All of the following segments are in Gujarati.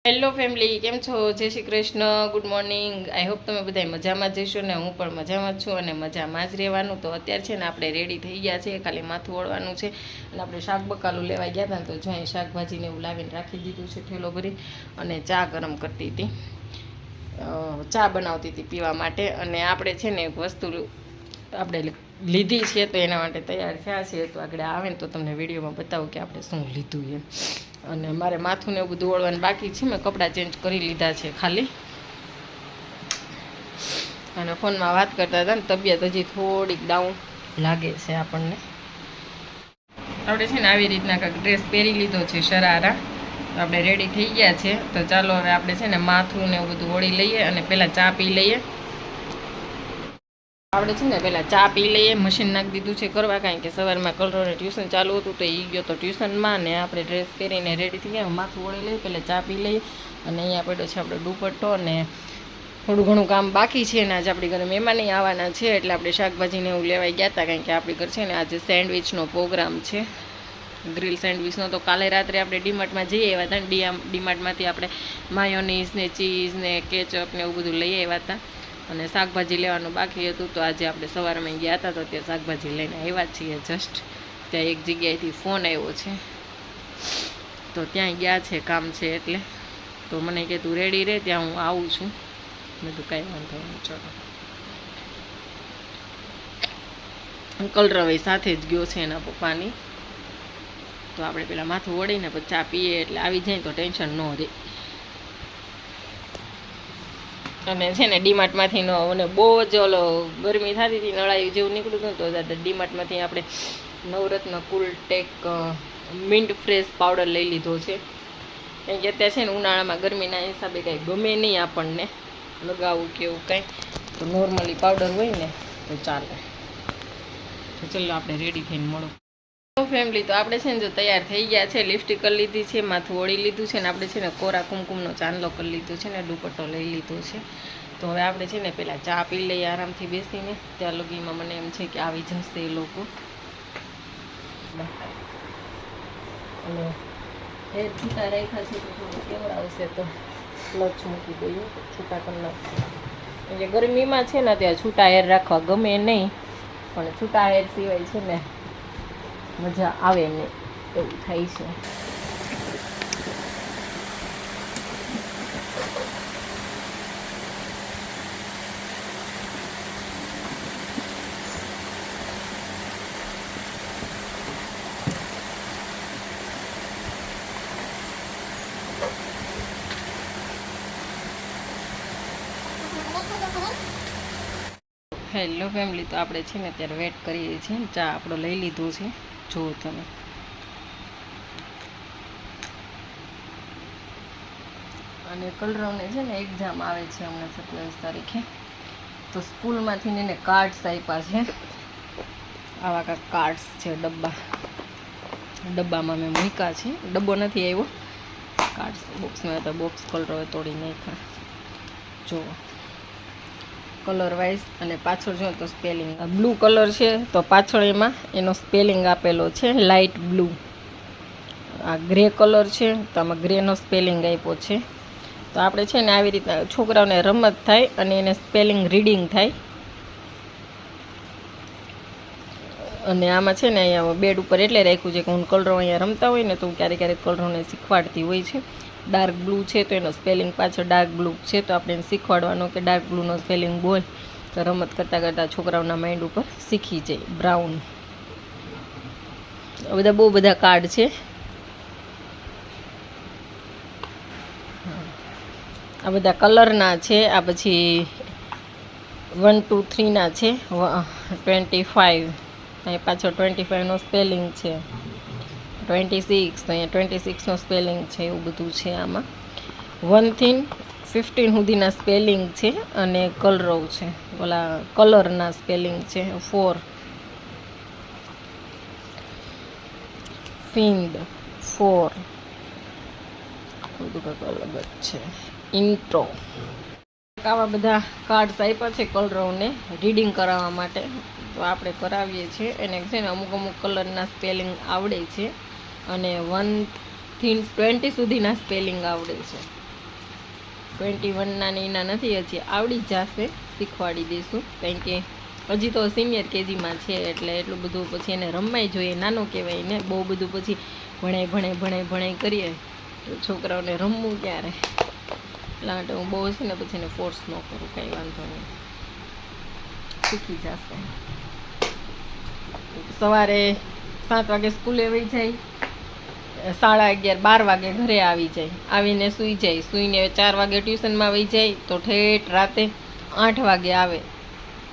હેલો ફેમિલી, કેમ છો? જય Shri Krishna, good morning. I hope તમે બધા મજામાં જ જશો ને હું પણ મજામાં જ છું અને મજામાં જ રહેવાનું. તો અત્યારે છે ને આપણે રેડી થઈ ગયા છે, ખાલી માથું ઓળવાનું છે અને આપણે શાક બકાલું લેવા ગયા હતા ને તો જો અહીં શાકભાજીને એવું લાવીને રાખી દીધું છે ઠેલો ભરી અને ચા ગરમ કરતી હતી, ચા બનાવતી હતી પીવા માટે. અને આપણે છે ને એક વસ્તુ આપણે લીધી છે તો એના માટે તૈયાર થયા છીએ, તો આગળ આવે ને તો તમને વિડીયોમાં બતાવું કે આપણે શું લીધું એમ. અને મારે માથું ને એવું બધું ઓળવાનું બાકી છે, મેં કપડાં ચેન્જ કરી લીધા છે ખાલી. અને ફોનમાં વાત કરતા હતા ને તબિયત હજી થોડીક ડાઉન લાગે છે આપણને. આપણે છે ને આવી રીતના કંઈક ડ્રેસ પહેરી લીધો છે શરારા, આપણે રેડી થઈ ગયા છે. તો ચાલો હવે આપણે છે ને માથું ને એવું બધું ઓળી લઈએ અને પહેલાં ચા પી લઈએ. આપણે છે ને પહેલાં ચા પી લઈએ, મશીન નાખી દીધું છે કરવા, કારણ કે સવારમાં કલરોને ટ્યુશન ચાલુ હતું તો એ ગયો તો ટ્યુશનમાં ને આપણે ડ્રેસ પહેરીને રેડી થઈ ગયા. માથું ઓળી લઈએ, પહેલાં ચા પી લઈએ. અને અહીંયા પડ્યો છે આપણો દુપટ્ટો ને થોડું ઘણું કામ બાકી છે ને આજે આપણી ઘરે મહેમાન આવવાના છે એટલે આપણે શાકભાજીને એવું લેવાઈ ગયા હતા, કારણ કે આપણી ઘર છે ને આજે સેન્ડવિચનો પ્રોગ્રામ છે, ગ્રીલ સેન્ડવિચનો. તો કાલે રાત્રે આપણે ડીમાર્ટમાં જઈ આવ્યા હતા ને ડીમાર્ટમાંથી આપણે માયોનીઝ ને ચીઝ ને કેચઅપ ને એવું બધું લઈ આવ્યા હતા અને શાકભાજી લેવાનું બાકી હતું. તો આજે આપણે સવારમાં ગયા હતા તો ત્યાં શાકભાજી લઈને આવ્યા છીએ જસ્ટ. ત્યાં એક જગ્યાએથી ફોન આવ્યો છે તો ત્યાં ગયા છે, કામ છે એટલે. તો મને કે તું રેડી રહે, ત્યાં હું આવું છું. મેં તો કાંઈ વાંધો નહીં, ચલો. અંકલ રવે સાથે જ ગયો છે એના પપ્પાની. તો આપણે પેલા માથું ઓળીને પછી ચા પીએ એટલે આવી જાય તો ટેન્શન ન રહે. અને છે ને ડીમાર્ટમાંથી અને બહુ જ ગરમી થતી હતી, નળાઈ જેવું નીકળ્યું હતું તો ડીમાર્ટમાંથી આપણે નવરત્ન કુલ ટેક મિન્ટ ફ્રેશ પાવડર લઈ લીધો છે. કારણ કે અત્યારે છે ને ઉનાળામાં ગરમીના હિસાબે કાંઈ ગમે નહીં આપણને લગાવવું કે એવું કાંઈ, તો નોર્મલી પાવડર હોય ને તો ચાલે. તો ચલો આપણે રેડી થઈને મળો ફેમિલી. તો આપણે છે ને જો તૈયાર થઈ ગયા છે, લિપસ્ટિક કરી લીધી છે, માથું ઓળી લીધું છે ને આપણે છે ને કોરા કુમકુમનો ચાંદલો કરી લીધો છે ને દુપટ્ટો લઈ લીધો છે. તો હવે આપણે છે ને પહેલાં ચા પી લઈએ આરામથી બેસીને. ત્યાં લગીમાં મને એમ છે કે આવી જશે એ લોકો. અને એ છૂટા રાખ્યા છે તો થોડું કેવડ આવશે તો ક્લચ મૂકી દઈએ, છૂટા કરી નાખીએ. એટલે ગરમીમાં છે ને ત્યાં છૂટા હેર રાખવા ગમે નહીં, પણ છૂટા હેર સિવાય છે ને મજા આવે ને એવું થાય છે. હેલો ફેમિલી, તો આપણે છે ને અત્યારે વેટ કરીએ છીએ. ચા આપણો લઈ લીધો છે, જુઓ તમે. અને કલરવને છે ને એક્ઝામ આવે છે હમણાં 27 તારીખે, તો સ્કૂલમાંથી એને કાર્ડ્સ આપ્યા છે. આવા કાંઈક કાર્ડ્સ છે, ડબ્બામાં મેં મૂક્યા છે. ડબ્બો નથી આવ્યો, કાર્ડ્સ બોક્સમાં હતા. બોક્સ કલરવે તોડી નાખ્યા, જુઓ કલર વાઇઝ. અને પાછળ જો તો સ્પેલિંગ બ્લુ કલર છે તો પાછળ એમાં એનો સ્પેલિંગ આપેલો છે લાઇટ બ્લુ. આ ગ્રે કલર છે તો આમાં ગ્રેનો સ્પેલિંગ આપ્યો છે. તો આપણે છે ને આવી રીતના છોકરાઓને રમત થાય અને એને સ્પેલિંગ રીડિંગ થાય. અને આમાં છે ને અહીંયા બેડ ઉપર એટલે રાખ્યું છે કે હું કલરો અહીંયા રમતા હોય ને તો હું ક્યારેક ક્યારેક કલરોને શીખવાડતી હોય છે. ડાર્ક બ્લુ છે તો એનો સ્પેલિંગ પાછળ ડાર્ક બ્લુ છે, તો આપણે એને શીખવાડવાનો કે ડાર્ક બ્લુનો સ્પેલિંગ બોલ, તો રમત કરતાં કરતાં છોકરાઓના માઇન્ડ ઉપર શીખી જાય. બ્રાઉન, બધા બહુ બધા કાર્ડ છે. આ બધા કલરના છે. આ પછી 1 2 3ના છે, 25 અહીં પાછળ 25નો સ્પેલિંગ છે, 26 તો અહીંયા 26નો સ્પેલિંગ છે. એવું બધું છે આમાં. 1 થી 15 સુધીના સ્પેલિંગ છે અને કલરવ છે, ઓલા કલરના સ્પેલિંગ છે. 4 ફિન્ડ, 4 બધું કંઈક અલગ જ છે. ઇન્ટ્રો, આવા બધા કાર્ડ્સ આપ્યા છે કલરવને રીડિંગ કરાવવા માટે. તો આપણે કરાવીએ છીએ. એને છે ને અમુક કલરના સ્પેલિંગ આવડે છે અને 1 થી 20 સુધીના સ્પેલિંગ આવડે છે. 21ના ને એના નથી, હજી આવડી જ જશે, શીખવાડી દઈશું. કારણ કે હજી તો સિનિયર કેજીમાં છે એટલે એટલું બધું પછી એને રમાય જોઈએ, નાનો કહેવાય ને, બહુ બધું પછી ભણાઈ કરીએ તો છોકરાઓને રમવું ક્યારે, એટલા માટે હું બહુ છે ને પછી એને ફોર્સ ન કરું, કાંઈ વાંધો નહીં, શીખી જશે. સવારે 7 વાગે સ્કૂલે વહી જાય, 11:30 12 વાગે ઘરે આવી જાય, આવીને સૂઈ જાય, સૂઈને 4 વાગે ટ્યુશનમાં વહી જાય તો ઠેઠ રાતે 8 વાગે આવે,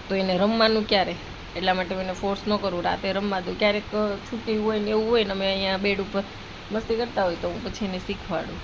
તો એને રમવાનું ક્યારે, એટલા માટે હું એને ફોર્સ ન કરું, રાતે રમવા દઉં. ક્યારેક છૂટી હોય ને એવું હોય ને અમે અહીંયા બેડ ઉપર મસ્તી કરતા હોય તો હું પછી એને શીખવાડું.